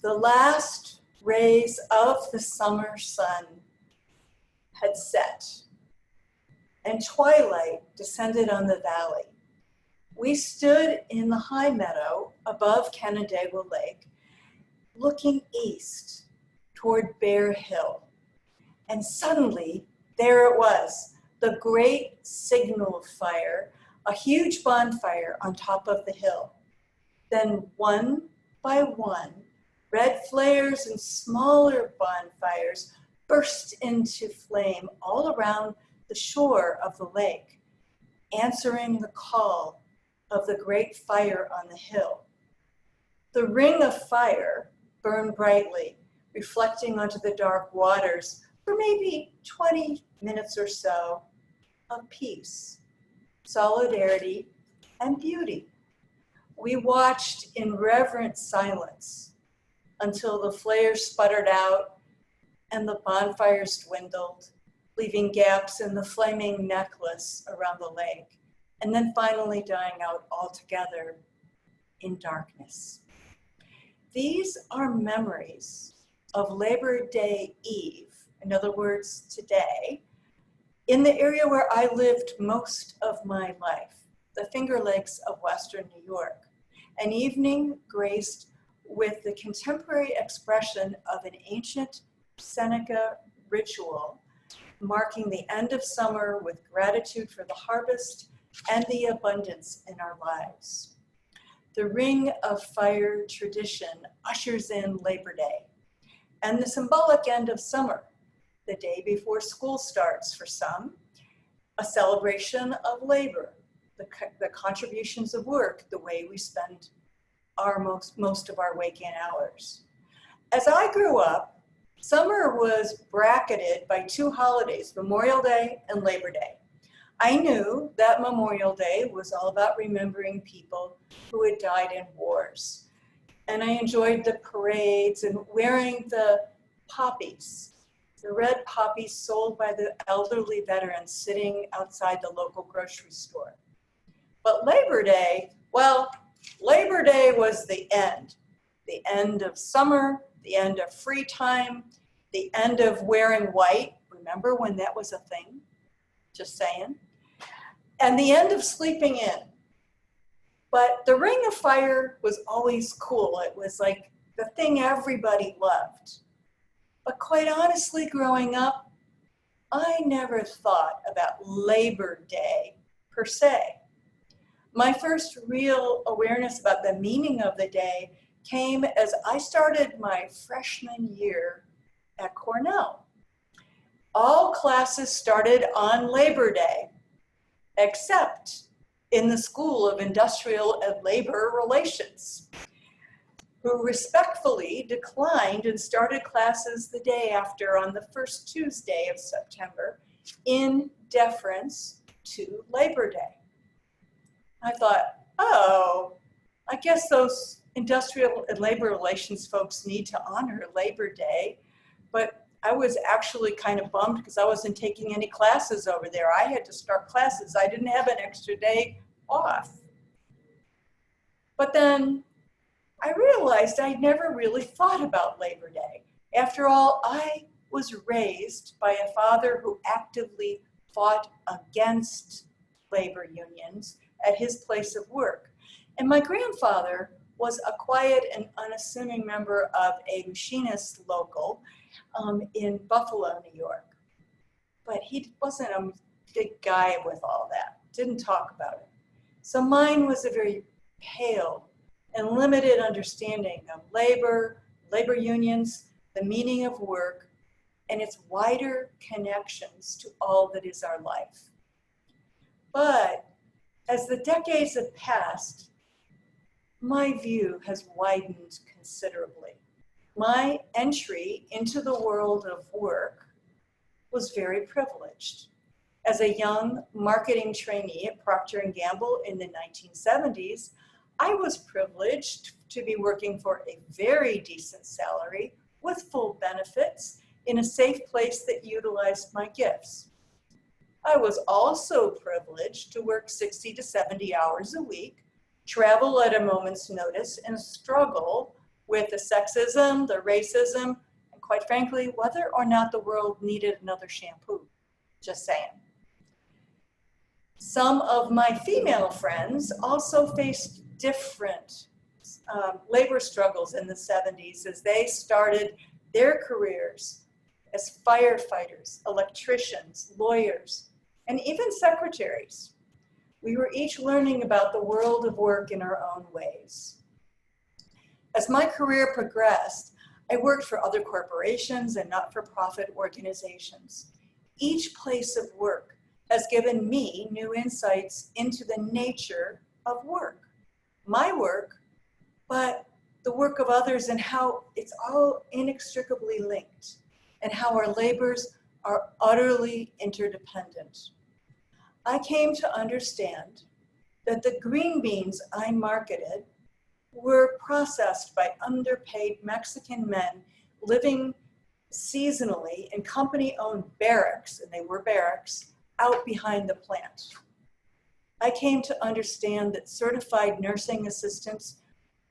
The last rays of the summer sun had set, and twilight descended on the valley. We stood in the high meadow above Canandaigua Lake, looking east toward Bear Hill. And suddenly, there it was, the great signal fire, a huge bonfire on top of the hill. Then one by one, red flares and smaller bonfires burst into flame all around the shore of the lake, answering the call of the great fire on the hill. The ring of fire burned brightly, reflecting onto the dark waters for maybe 20 minutes or so of peace, solidarity, and beauty. We watched in reverent silence until the flares sputtered out and the bonfires dwindled, leaving gaps in the flaming necklace around the lake, and then finally dying out altogether in darkness. These are memories of Labor Day Eve, in other words, today, in the area where I lived most of my life, the Finger Lakes of Western New York, an evening graced with the contemporary expression of an ancient Seneca ritual, marking the end of summer with gratitude for the harvest and the abundance in our lives. The Ring of Fire tradition ushers in Labor Day and the symbolic end of summer, the day before school starts for some, a celebration of labor, the contributions of work, the way we spend our most of our waking hours. As I grew up, summer was bracketed by two holidays, Memorial Day and Labor Day. I knew that Memorial Day was all about remembering people who had died in wars. And I enjoyed the parades and wearing the poppies, the red poppies sold by the elderly veterans sitting outside the local grocery store. But Labor Day, well, Labor Day was the end of summer, the end of free time, the end of wearing white. Remember when that was a thing? Just saying. And the end of sleeping in. But the Ring of Fire was always cool. It was like the thing everybody loved. But quite honestly, growing up, I never thought about Labor Day per se. My first real awareness about the meaning of the day came as I started my freshman year at Cornell. All classes started on Labor Day, except in the School of Industrial and Labor Relations, who respectfully declined and started classes the day after on the first Tuesday of September in deference to Labor Day. I thought, oh, I guess those industrial and labor relations folks need to honor Labor Day, but I was actually kind of bummed because I wasn't taking any classes over there. I had to start classes. I didn't have an extra day off. But then I realized I'd never really thought about Labor Day. After all, I was raised by a father who actively fought against labor unions at his place of work. And my grandfather was a quiet and unassuming member of a machinist local in Buffalo, New York. But he wasn't a big guy with all that, didn't talk about it. So mine was a very pale and limited understanding of labor, labor unions, the meaning of work, and its wider connections to all that is our life. But as the decades have passed, my view has widened considerably. My entry into the world of work was very privileged. As a young marketing trainee at Procter & Gamble in the 1970s, I was privileged to be working for a very decent salary with full benefits in a safe place that utilized my gifts. I was also privileged to work 60 to 70 hours a week, travel at a moment's notice, and struggle with the sexism, the racism, and quite frankly, whether or not the world needed another shampoo. Just saying. Some of my female friends also faced different labor struggles in the 70s as they started their careers as firefighters, electricians, lawyers, and even secretaries. We were each learning about the world of work in our own ways. As my career progressed, I worked for other corporations and not-for-profit organizations. Each place of work has given me new insights into the nature of work. My work, but the work of others and how it's all inextricably linked and how our labors are utterly interdependent. I came to understand that the green beans I marketed were processed by underpaid Mexican men living seasonally in company-owned barracks, and they were barracks, out behind the plant. I came to understand that certified nursing assistants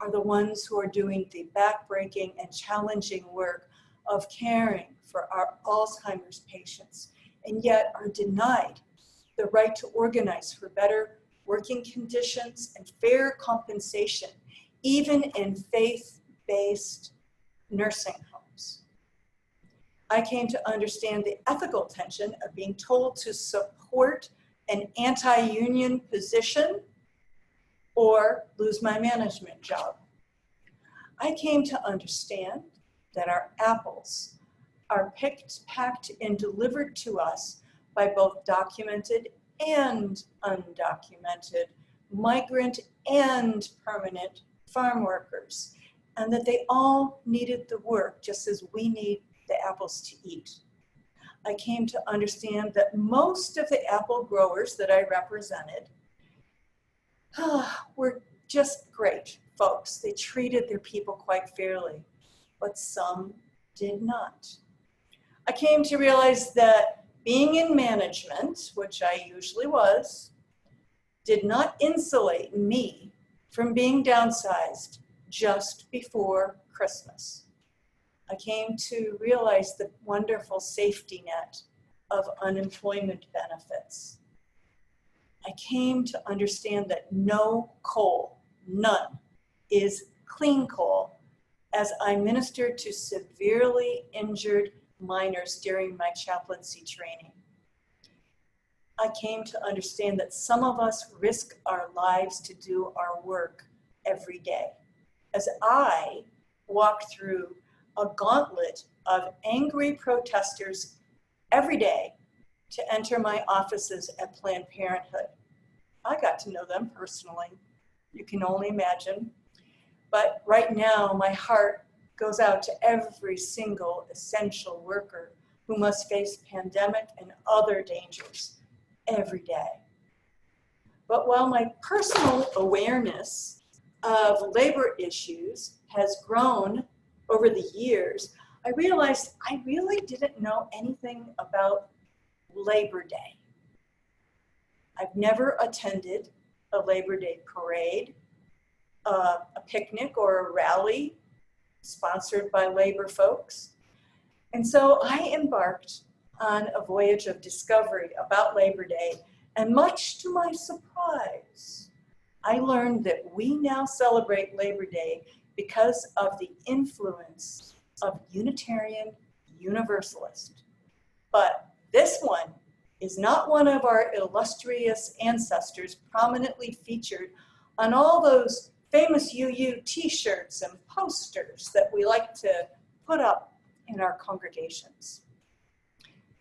are the ones who are doing the backbreaking and challenging work of caring for our Alzheimer's patients, and yet are denied the right to organize for better working conditions and fair compensation, even in faith-based nursing homes. I came to understand the ethical tension of being told to support an anti-union position or lose my management job. I came to understand that our apples are picked, packed, and delivered to us by both documented and undocumented, migrant and permanent farm workers, and that they all needed the work just as we need the apples to eat. I came to understand that most of the apple growers that I represented were just great folks. They treated their people quite fairly, but some did not. I came to realize that being in management, which I usually was, did not insulate me from being downsized just before Christmas. I came to realize the wonderful safety net of unemployment benefits. I came to understand that no coal, none, is clean coal, as I ministered to severely injured miners during my chaplaincy training. I came to understand that some of us risk our lives to do our work every day, as I walked through a gauntlet of angry protesters every day to enter my offices at Planned Parenthood. I got to know them personally. You can only imagine. But right now, my heart goes out to every single essential worker who must face pandemic and other dangers every day. But while my personal awareness of labor issues has grown over the years, I realized I really didn't know anything about Labor Day. I've never attended a Labor Day parade, a picnic or a rally sponsored by labor folks. And so I embarked on a voyage of discovery about Labor Day, and much to my surprise, I learned that we now celebrate Labor Day because of the influence of Unitarian Universalist. But this one is not one of our illustrious ancestors prominently featured on all those famous UU t-shirts and posters that we like to put up in our congregations.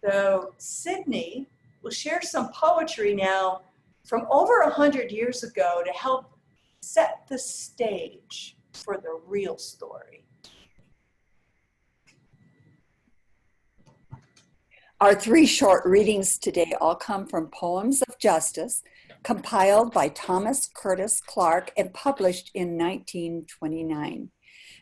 Though Sydney will share some poetry now from over 100 years ago to help set the stage for the real story. Our three short readings today all come from Poems of Justice, compiled by Thomas Curtis Clark and published in 1929.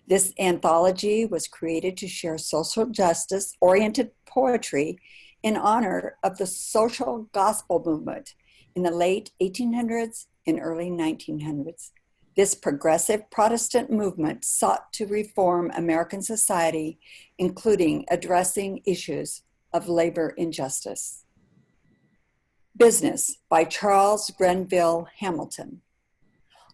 This anthology was created to share social justice-oriented poetry in honor of the social gospel movement in the late 1800s and early 1900s. This progressive Protestant movement sought to reform American society, including addressing issues of labor injustice. Business by Charles Grenville Hamilton.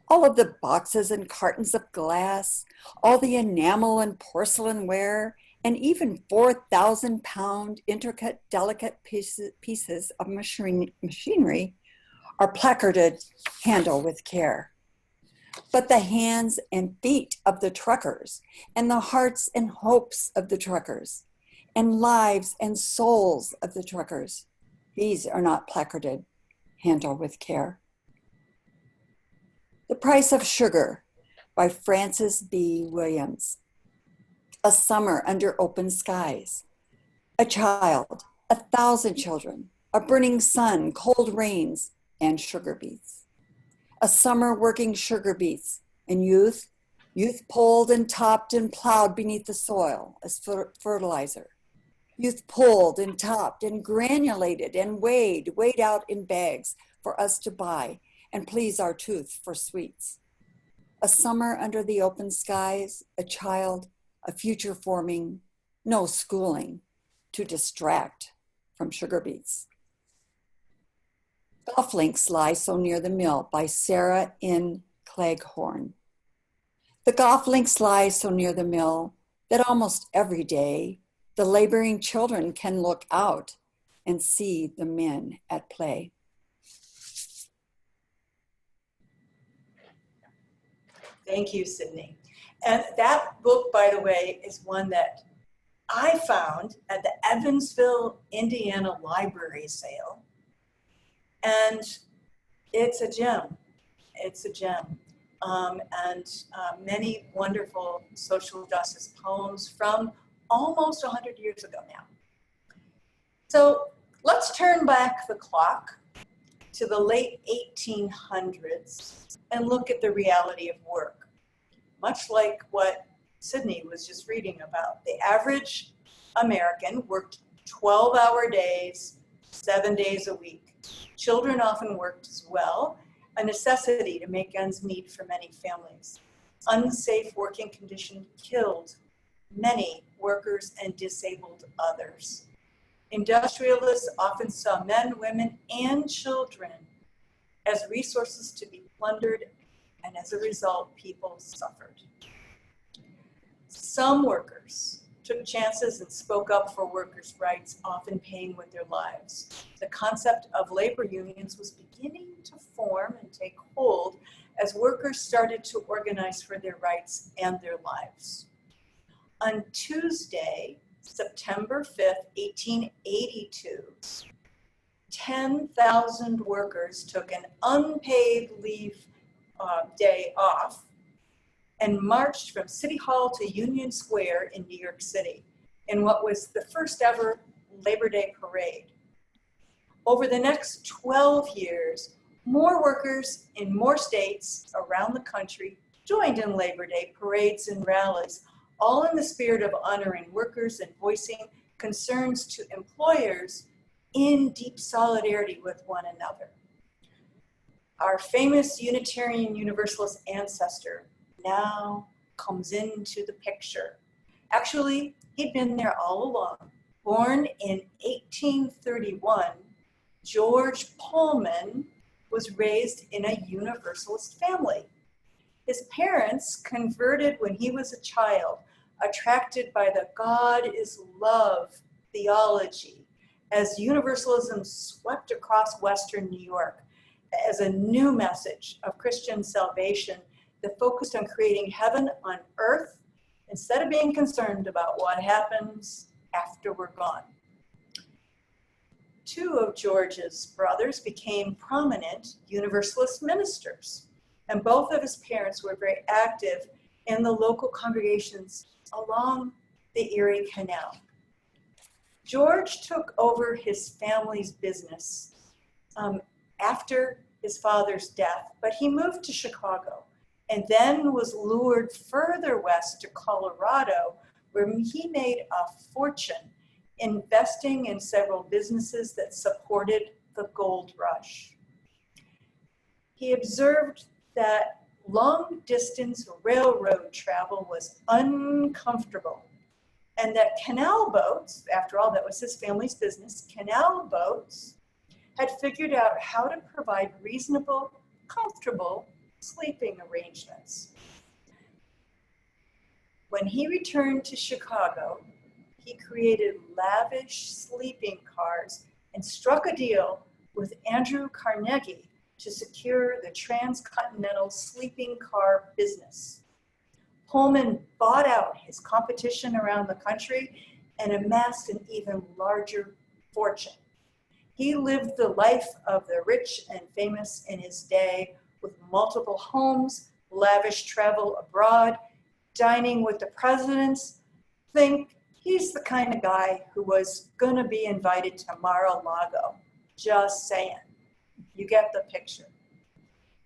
All of the boxes and cartons of glass, all the enamel and porcelain ware, and even 4,000-pound intricate, delicate pieces of machinery are placarded, "Handle with care." But the hands and feet of the truckers, and the hearts and hopes of the truckers, and lives and souls of the truckers, these are not placarded, "Handle with care." The Price of Sugar by Francis B. Williams. A summer under open skies. A child, 1,000 children, a burning sun, cold rains, and sugar beets. A summer working sugar beets, and youth pulled and topped and plowed beneath the soil as fertilizer. Youth pulled and topped and granulated and weighed out in bags for us to buy and please our tooth for sweets. A summer under the open skies, a child, a future forming, no schooling to distract from sugar beets. Golf links lie so near the mill by Sarah N. Cleghorn. The golf links lie so near the mill that almost every day the laboring children can look out and see the men at play. Thank you, Sydney. And that book, by the way, is one that I found at the Evansville, Indiana library sale. And it's a gem. It's a gem. Many wonderful social justice poems from almost 100 years ago now. So let's turn back the clock to the late 1800s and look at the reality of work. Much like what Sydney was just reading about, the average American worked 12-hour days, 7 days a week. Children often worked as well, a necessity to make ends meet for many families. Unsafe working conditions killed many workers and disabled others. Industrialists often saw men, women, and children as resources to be plundered, and as a result, people suffered. Some workers took chances and spoke up for workers' rights, often paying with their lives. The concept of labor unions was beginning to form and take hold as workers started to organize for their rights and their lives. On Tuesday, September 5th, 1882, 10,000 workers took an unpaid leave day off and marched from City Hall to Union Square in New York City in what was the first ever Labor Day parade. Over the next 12 years, more workers in more states around the country joined in Labor Day parades and rallies, all in the spirit of honoring workers and voicing concerns to employers in deep solidarity with one another. Our famous Unitarian Universalist ancestor now comes into the picture. Actually, he'd been there all along. Born in 1831, George Pullman was raised in a Universalist family. His parents converted when he was a child, attracted by the God is love theology, as Universalism swept across Western New York as a new message of Christian salvation that focused on creating heaven on earth instead of being concerned about what happens after we're gone. Two of George's brothers became prominent Universalist ministers, and both of his parents were very active in the local congregations along the Erie Canal. George took over his family's business after his father's death, but he moved to Chicago and then was lured further west to Colorado, where he made a fortune investing in several businesses that supported the gold rush. He observed that long-distance railroad travel was uncomfortable, and that canal boats, after all, that was his family's business, canal boats had figured out how to provide reasonable, comfortable sleeping arrangements. When he returned to Chicago, he created lavish sleeping cars and struck a deal with Andrew Carnegie to secure the transcontinental sleeping car business. Pullman bought out his competition around the country and amassed an even larger fortune. He lived the life of the rich and famous in his day, with multiple homes, lavish travel abroad, dining with the presidents. Think he's the kind of guy who was gonna be invited to Mar-a-Lago. Just saying. You get the picture.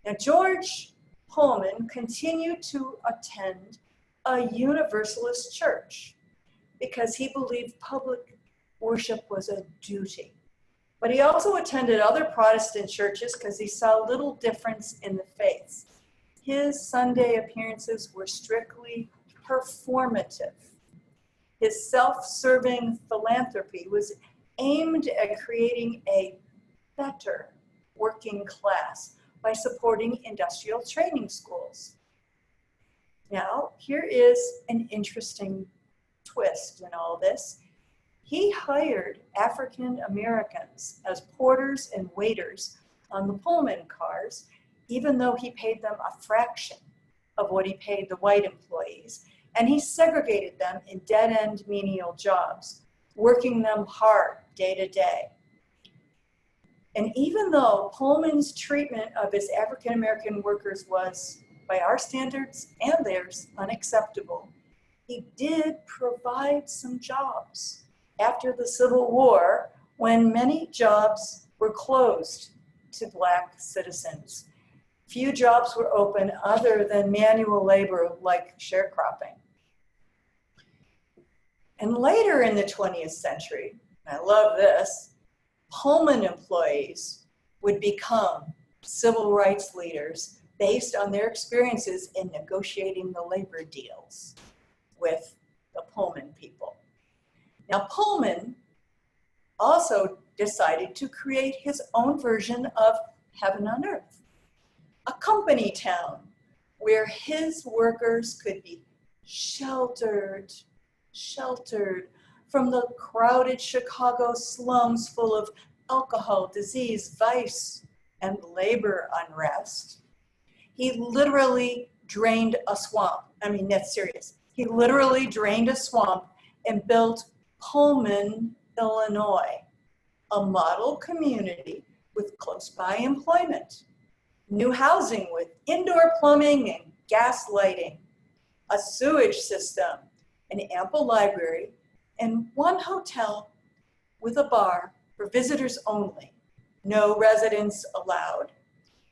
Now, George Pullman continued to attend a Universalist church because he believed public worship was a duty. But he also attended other Protestant churches because he saw little difference in the faiths. His Sunday appearances were strictly performative. His self-serving philanthropy was aimed at creating a better working class by supporting industrial training schools. Now, here is an interesting twist in all this. He hired African Americans as porters and waiters on the Pullman cars, even though he paid them a fraction of what he paid the white employees. And he segregated them in dead-end menial jobs, working them hard day to day. And even though Pullman's treatment of his African American workers was, by our standards and theirs, unacceptable, he did provide some jobs after the Civil War, when many jobs were closed to Black citizens. Few jobs were open other than manual labor like sharecropping. And later in the 20th century, and I love this, Pullman employees would become civil rights leaders based on their experiences in negotiating the labor deals with the Pullman people. Now, Pullman also decided to create his own version of heaven on earth, a company town where his workers could be sheltered from the crowded Chicago slums full of alcohol, disease, vice, and labor unrest. He literally drained a swamp. I mean, that's serious. He literally drained a swamp and built Pullman, Illinois, a model community with close-by employment, new housing with indoor plumbing and gas lighting, a sewage system, an ample library, and one hotel with a bar for visitors only, no residents allowed.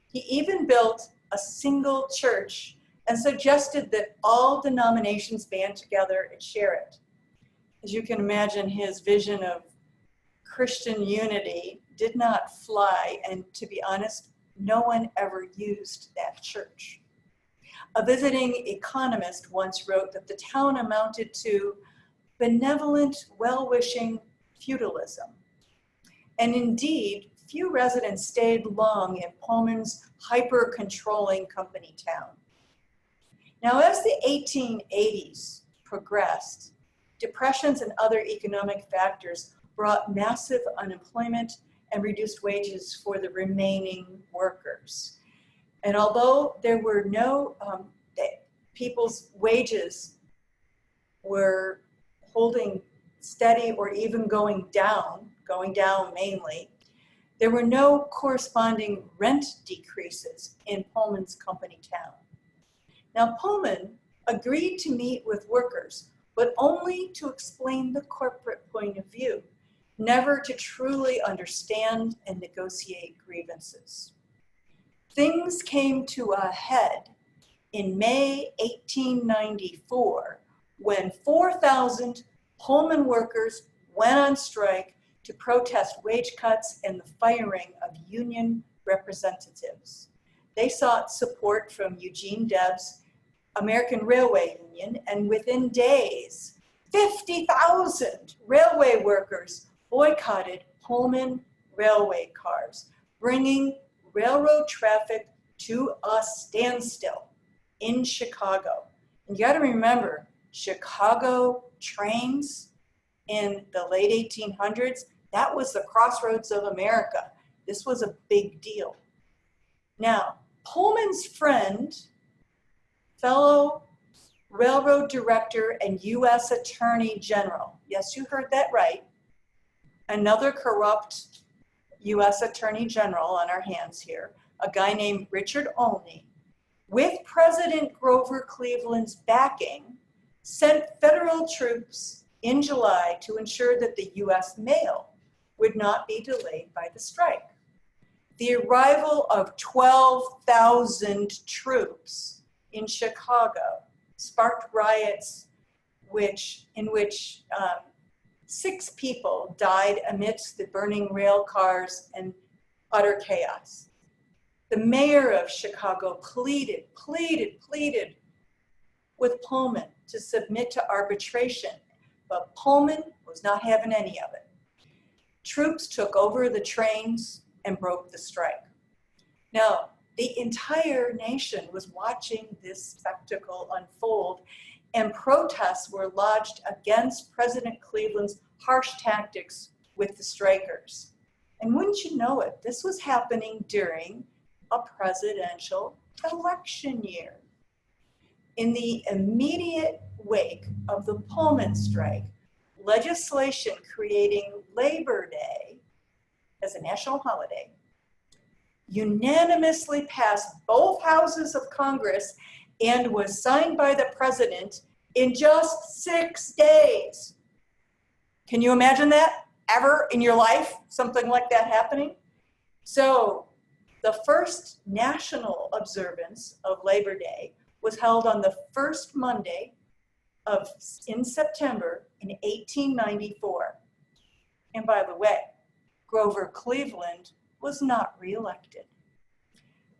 He even built a single church and suggested that all denominations band together and share it. As you can imagine, his vision of Christian unity did not fly, and to be honest, no one ever used that church. A visiting economist once wrote that the town amounted to benevolent, well-wishing feudalism. And indeed, few residents stayed long in Pullman's hyper-controlling company town. Now, as the 1880s progressed, depressions and other economic factors brought massive unemployment and reduced wages for the remaining workers. And although there were no, people's wages were holding steady or even going down mainly, there were no corresponding rent decreases in Pullman's company town. Now, Pullman agreed to meet with workers, but only to explain the corporate point of view, never to truly understand and negotiate grievances. Things came to a head in May 1894 when 4,000 Pullman workers went on strike to protest wage cuts and the firing of union representatives. They sought support from Eugene Debs' American Railway Union, and within days, 50,000 railway workers boycotted Pullman railway cars, bringing railroad traffic to a standstill in Chicago. And you got to remember, Chicago trains in the late 1800s, that was the crossroads of America. This was a big deal. Now, Pullman's friend, fellow railroad director and U.S. Attorney General, yes, you heard that right, another corrupt U.S. Attorney General on our hands here, a guy named Richard Olney, with President Grover Cleveland's backing, sent federal troops in July to ensure that the U.S. mail would not be delayed by the strike. The arrival of 12,000 troops in Chicago sparked riots in which 6 people died amidst the burning rail cars and utter chaos. The mayor of Chicago pleaded with Pullman to submit to arbitration, but Pullman was not having any of it. Troops took over the trains and broke the strike. Now, the entire nation was watching this spectacle unfold, and protests were lodged against President Cleveland's harsh tactics with the strikers. And wouldn't you know it, this was happening during a presidential election year. In the immediate wake of the Pullman strike, legislation creating Labor Day as a national holiday unanimously passed both houses of Congress and was signed by the president in just 6 days. Can you imagine that ever in your life, something like that happening? So the first national observance of Labor Day was held on the first Monday in September in 1894. And by the way, Grover Cleveland was not reelected.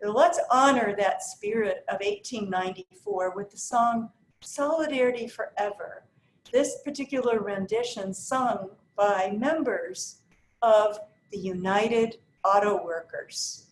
Let's honor that spirit of 1894 with the song Solidarity Forever. This particular rendition sung by members of the United Auto Workers.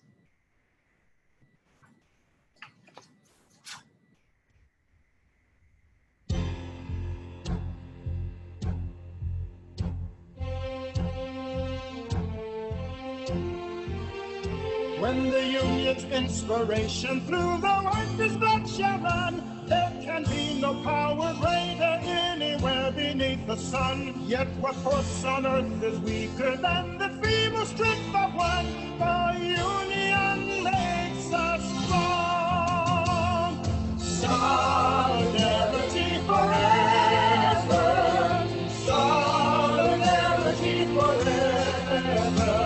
When the union's inspiration through the workers' blood shall run, there can be no power greater anywhere beneath the sun. Yet what force on earth is weaker than the feeble strength of one? The union makes us strong. Solidarity forever. Solidarity forever.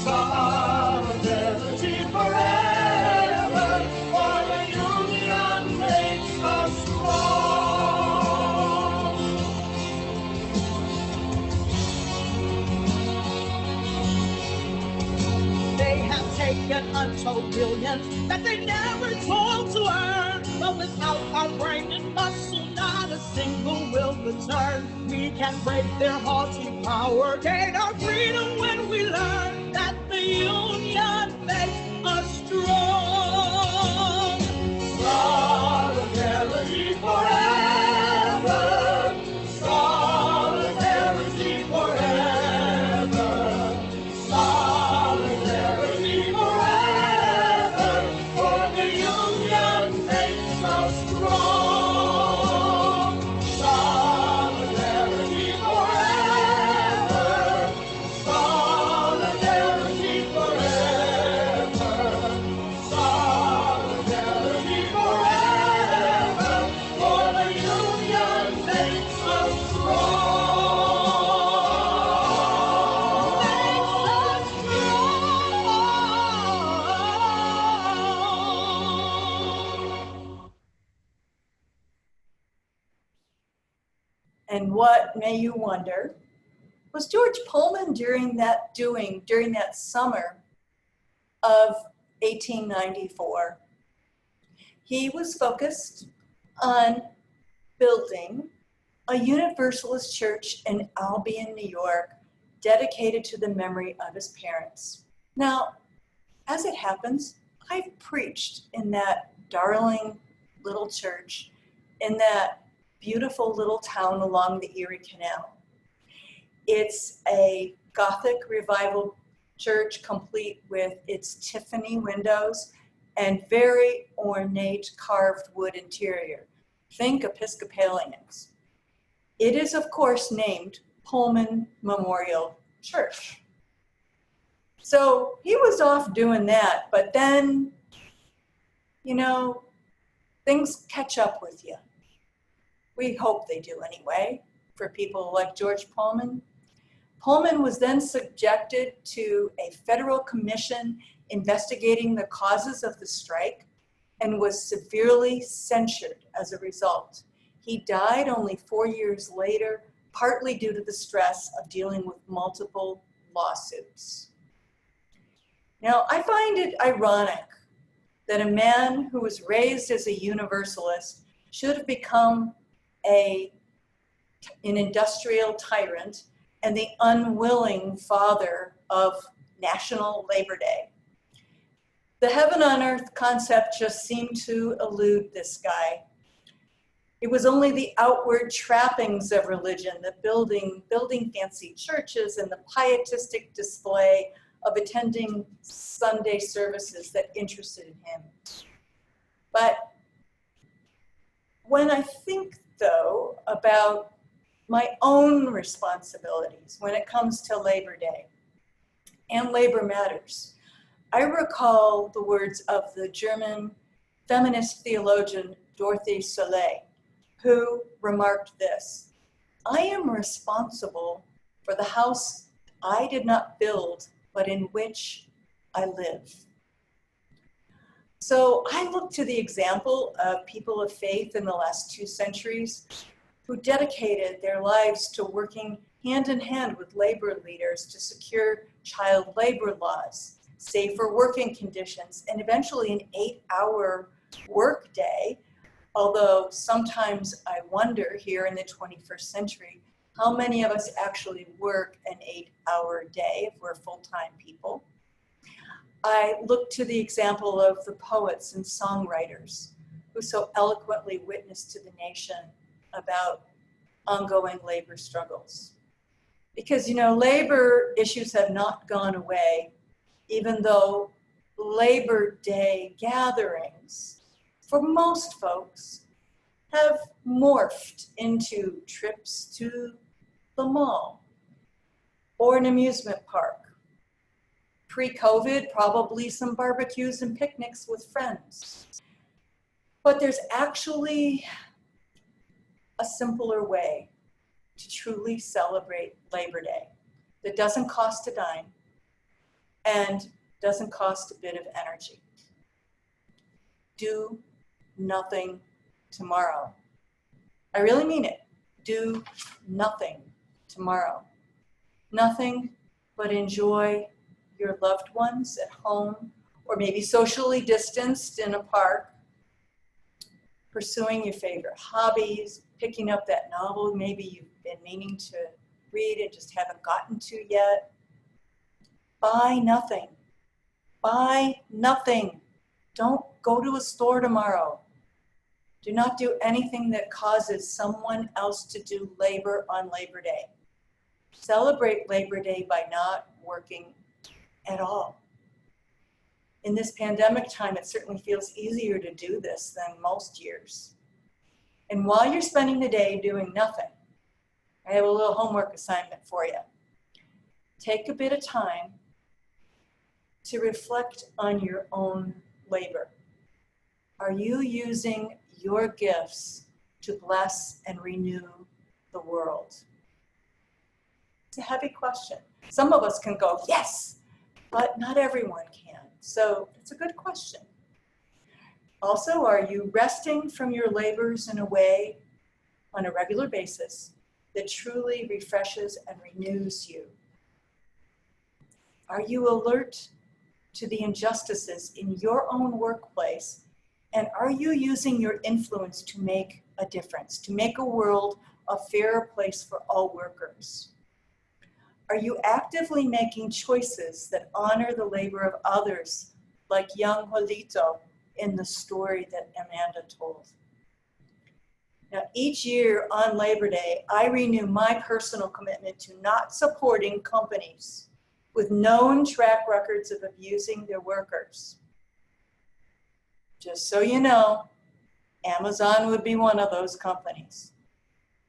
Solidarity forever, for the union makes us strong. They have taken untold billions that they never toiled to earn, but without our brain and muscle, not a single will return. We can break their haughty power, gain our freedom when we learn that the union makes us strong. Solidarity forever. Solidarity forever. Solidarity forever. For the union makes us strong. Solidarity forever. Solidarity forever. Solidarity forever. For the union makes us strong. Makes us strong. And what, may you wonder, was George Pullman during that summer of 1894, he was focused on building a Universalist church in Albion, New York, dedicated to the memory of his parents. Now, as it happens, I've preached in that darling little church in that beautiful little town along the Erie Canal. It's a Gothic revival church complete with its Tiffany windows and very ornate carved wood interior. Think Episcopalians. It is, of course, named Pullman Memorial Church. So he was off doing that, but then, you know, things catch up with you. We hope they do anyway, for people like George Pullman. Pullman was then subjected to a federal commission investigating the causes of the strike and was severely censured as a result. He died only 4 years later, partly due to the stress of dealing with multiple lawsuits. Now, I find it ironic that a man who was raised as a Universalist should have become an industrial tyrant and the unwilling father of National Labor Day. The heaven on earth concept just seemed to elude this guy. It was only the outward trappings of religion, the building fancy churches and the pietistic display of attending Sunday services that interested him. But when I think, though, about my own responsibilities when it comes to Labor Day and labor matters, I recall the words of the German feminist theologian Dorothy Soleil, who remarked this: "I am responsible for the house I did not build, but in which I live." So I look to the example of people of faith in the last 2 centuries who dedicated their lives to working hand in hand with labor leaders to secure child labor laws, safer working conditions, and eventually an 8-hour work day. Although sometimes I wonder here in the 21st century, how many of us actually work an 8-hour day if we're full-time people. I look to the example of the poets and songwriters who so eloquently witnessed to the nation about ongoing labor struggles. Because, you know, labor issues have not gone away, even though Labor Day gatherings, for most folks, have morphed into trips to the mall or an amusement park. Pre-COVID, probably some barbecues and picnics with friends. But there's actually a simpler way to truly celebrate Labor Day that doesn't cost a dime and doesn't cost a bit of energy. Do nothing tomorrow. I really mean it. Do nothing tomorrow. Nothing but enjoy your loved ones at home, or maybe socially distanced in a park, pursuing your favorite hobbies, picking up that novel maybe you've been meaning to read and just haven't gotten to yet. Buy nothing. Buy nothing. Don't go to a store tomorrow. Do not do anything that causes someone else to do labor on Labor Day. Celebrate Labor Day by not working at all. In this pandemic time, it certainly feels easier to do this than most years. And while you're spending the day doing nothing, I have a little homework assignment for you. Take a bit of time to reflect on your own labor. Are you using your gifts to bless and renew the world? It's a heavy question. Some of us can go, yes, but not everyone can. So it's a good question. Also, are you resting from your labors in a way on a regular basis that truly refreshes and renews you? Are you alert to the injustices in your own workplace? And are you using your influence to make a difference, to make a world a fairer place for all workers? Are you actively making choices that honor the labor of others, like young Jolito in the story that Amanda told? Now, each year on Labor Day, I renew my personal commitment to not supporting companies with known track records of abusing their workers. Just so you know, Amazon would be one of those companies.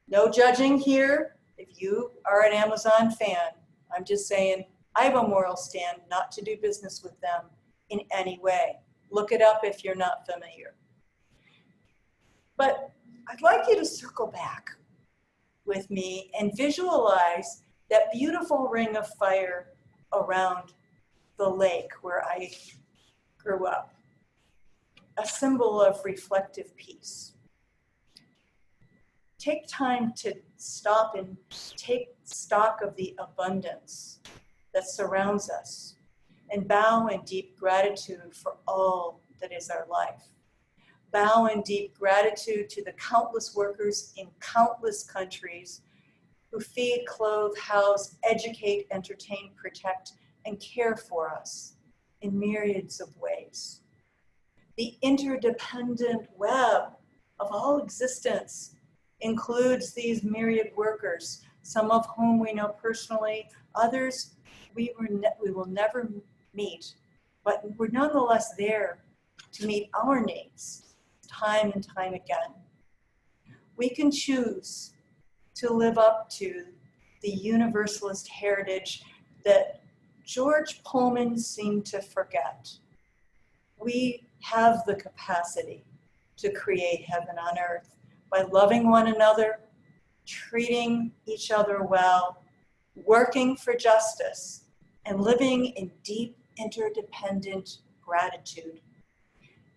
No judging here. If you are an Amazon fan, I'm just saying I have a moral stand not to do business with them in any way. Look it up if you're not familiar. But I'd like you to circle back with me and visualize that beautiful ring of fire around the lake where I grew up, a symbol of reflective peace. Take time to stop and take stock of the abundance that surrounds us and bow in deep gratitude for all that is our life. Bow in deep gratitude to the countless workers in countless countries who feed, clothe, house, educate, entertain, protect, and care for us in myriads of ways. The interdependent web of all existence includes these myriad workers, some of whom we know personally, others we will never meet, but we're nonetheless there to meet our needs time and time again. We can choose to live up to the universalist heritage that George Pullman seemed to forget. We have the capacity to create heaven on earth by loving one another, treating each other well, working for justice, and living in deep interdependent gratitude.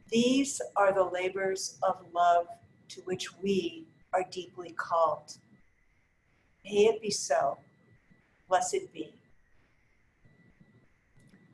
These are the labors of love to which we are deeply called. May it be so. Blessed be.